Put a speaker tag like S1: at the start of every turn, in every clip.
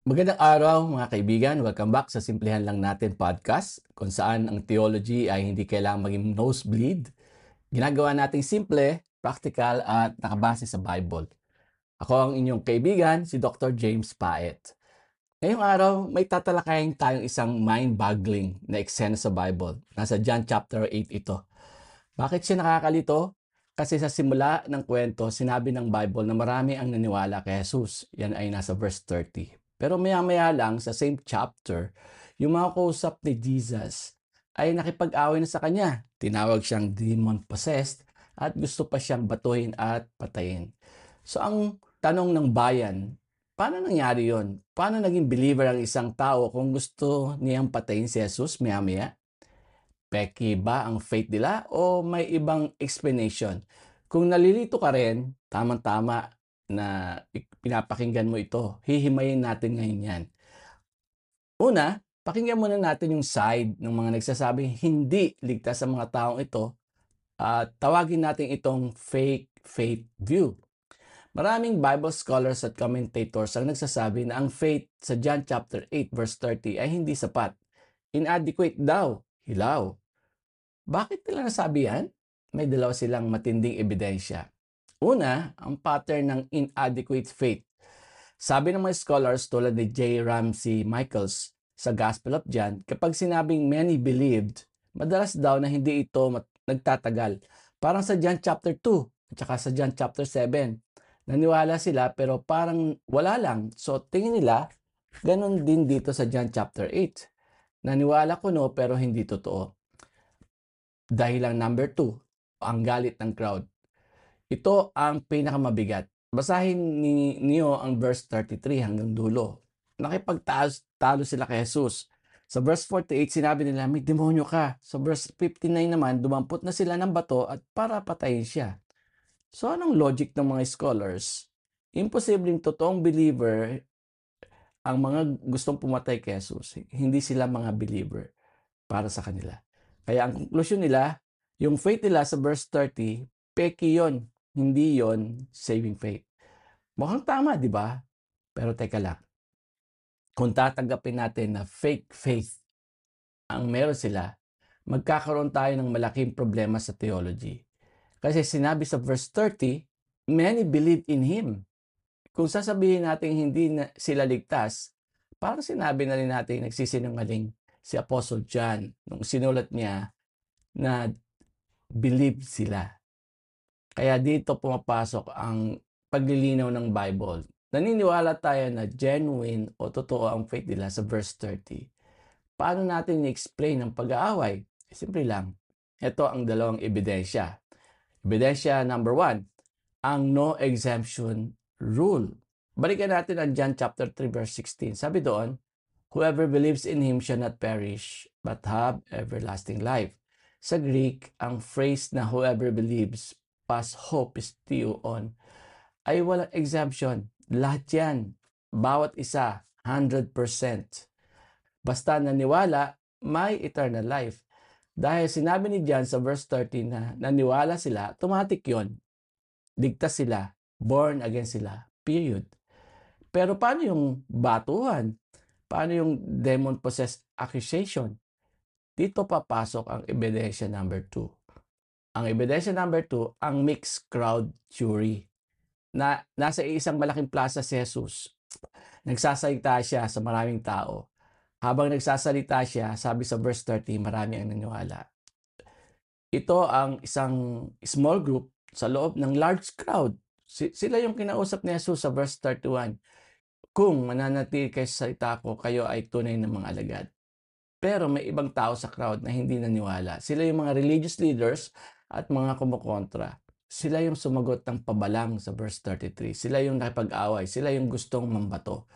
S1: Magandang araw mga kaibigan. Welcome back sa Simplihan Lang Natin podcast kung saan ang theology ay hindi kailangang maging nosebleed. Ginagawa nating simple, practical at nakabase sa Bible. Ako ang inyong kaibigan, si Dr. James Paet. Ngayong araw, may tatalakayin tayong isang mind-boggling na eksena sa Bible. Nasa John chapter 8 ito. Bakit siya nakakalito? Kasi sa simula ng kwento, sinabi ng Bible na marami ang naniwala kay Jesus. Yan ay nasa verse 30. Pero maya-maya lang sa same chapter, yung mga kausap ni Jesus ay nakipag-away na sa kanya. Tinawag siyang demon-possessed at gusto pa siyang batuhin at patayin. So ang tanong ng bayan, paano nangyari yon? Paano naging believer ang isang tao kung gusto niyang patayin si Jesus maya-maya? Peki ba ang faith nila o may ibang explanation? Kung nalilito ka rin, tamang-tama na pinapakinggan mo ito. Hihimayin natin ngayon yan. Una, pakinggan muna natin yung side ng mga nagsasabing hindi ligtas sa mga taong ito at tawagin natin itong fake faith view. Maraming Bible scholars at commentators ang nagsasabi na ang faith sa John chapter 8 verse 30 ay hindi sapat. Inadequate daw, hilaw. Bakit nila nasabi yan? May dalawa silang matinding ebidensya. Una, ang pattern ng inadequate faith. Sabi ng mga scholars tulad ni J. Ramsey Michaels sa Gospel of John, kapag sinabing many believed, madalas daw na hindi ito nagtatagal. Parang sa John chapter 2 at saka sa John chapter 7. Naniwala sila pero parang wala lang. So tingin nila, ganun din dito sa John chapter 8. Naniwala ko no pero hindi totoo. Dahilang number 2, ang galit ng crowd. Ito ang pinakamabigat. Basahin niyo ang verse 33 hanggang dulo. Nakipagtalo sila kay Jesus. Sa verse 48, sinabi nila, may demonyo ka. Sa verse 59 naman, dumampot na sila ng bato at para patayin siya. So anong logic ng mga scholars? Imposibleng totoong believer ang mga gustong pumatay kay Jesus. Hindi sila mga believer para sa kanila. Kaya ang conclusion nila, yung faith nila sa verse 30, peki yon, hindi yon saving faith. Mukhang tama, di ba? Pero teka lang, kung tatanggapin natin na fake faith ang meron sila, magkakaroon tayo ng malaking problema sa theology. Kasi sinabi sa verse 30, many believe in Him. Kung sasabihin natin hindi na sila ligtas, parang sinabi na rin natin nagsisinungaling si Apostle John nung sinulat niya na believe sila. Kaya dito pumapasok ang paglilinaw ng Bible. Naniniwala tayo na genuine o totoo ang faith nila sa verse 30. Paano natin i-explain ang pag-aaway? Simple lang. Ito ang dalawang ebidensya. Ebidensya number 1, ang no exemption rule. Balikan natin ang John chapter 3 verse 16. Sabi doon, whoever believes in Him shall not perish, but have everlasting life. Sa Greek, ang phrase na whoever believes, past hope is on, ay walang exemption. Lahat yan, bawat isa, 100%. Basta naniwala, may eternal life. Dahil sinabi ni John sa verse 13 na naniwala sila, automatic yon. Ligtas sila, born again sila, period. Pero paano yung batuhan? Paano yung demon-possessed accusation? Dito papasok ang ebidensya number 2. Ang ebidensya number 2, ang mixed crowd theory. Na nasa isang malaking plaza si Jesus. Nagsasalita siya sa maraming tao. Habang nagsasalita siya, sabi sa verse 30, marami ang naniwala. Ito ang isang small group sa loob ng large crowd. Sila yung kinausap ni Jesus sa verse 31. Kung mananatili kayo sa salita ko, kayo ay tunay na mga alagad. Pero may ibang tao sa crowd na hindi naniwala. Sila yung mga religious leaders at mga kumukontra. Sila yung sumagot ng pabalang sa verse 33. Sila yung nakipag-away. Sila yung gustong mambato.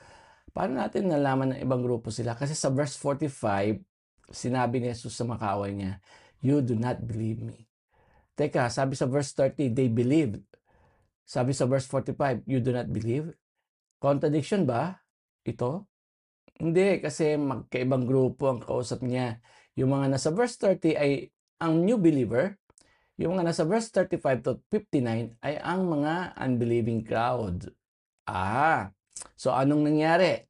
S1: Paano natin nalaman ng ibang grupo sila? Kasi sa verse 45, sinabi ni Jesus sa makaaway niya, you do not believe me. Teka, sabi sa verse 30, they believed. Sabi sa verse 45, you do not believe? Contradiction ba ito? Hindi, kasi magkaibang grupo ang kausap niya. Yung mga nasa verse 30 ay ang new believer. Yung mga nasa verse 35 to 59 ay ang mga unbelieving crowd. So anong nangyari?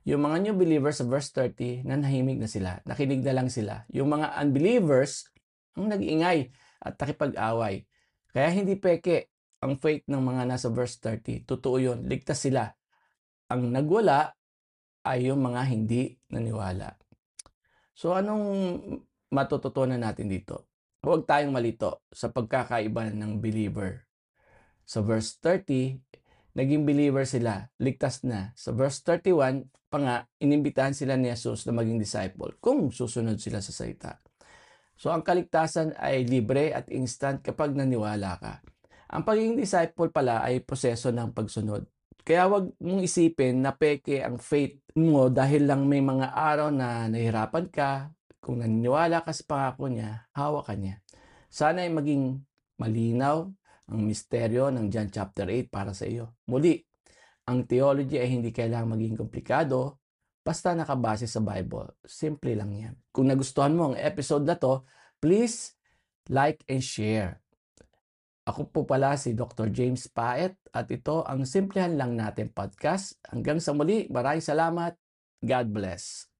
S1: Yung mga new believers sa verse 30, nanahimik na sila. Nakinig na lang sila. Yung mga unbelievers, ang nag-ingay at nakipag-away. Kaya hindi peke ang faith ng mga nasa verse 30. Totoo yun, ligtas sila. Ang nagwala ay yung mga hindi naniwala. So anong matututunan natin dito? Huwag tayong malito sa pagkakaiba ng believer. Sa verse 30, naging believer sila, ligtas na. Sa verse 31, pa nga, inimbitahan sila ni Jesus na maging disciple kung susunod sila sa salita. So ang kaligtasan ay libre at instant kapag naniwala ka. Ang pagiging disciple pala ay proseso ng pagsunod. Kaya wag mong isipin na peke ang faith mo dahil lang may mga araw na nahihirapan ka. Kung naniniwala ka sa pangako niya, hawak ka niya. Sana ay maging malinaw ang misteryo ng John chapter 8 para sa iyo. Muli, ang theology ay hindi kailangang maging komplikado, basta nakabase sa Bible. Simple lang yan. Kung nagustuhan mo ang episode na to, please like and share. Ako po pala si Dr. James Paet at ito ang Simplehan Lang Natin podcast. Hanggang sa muli, maraming salamat. God bless.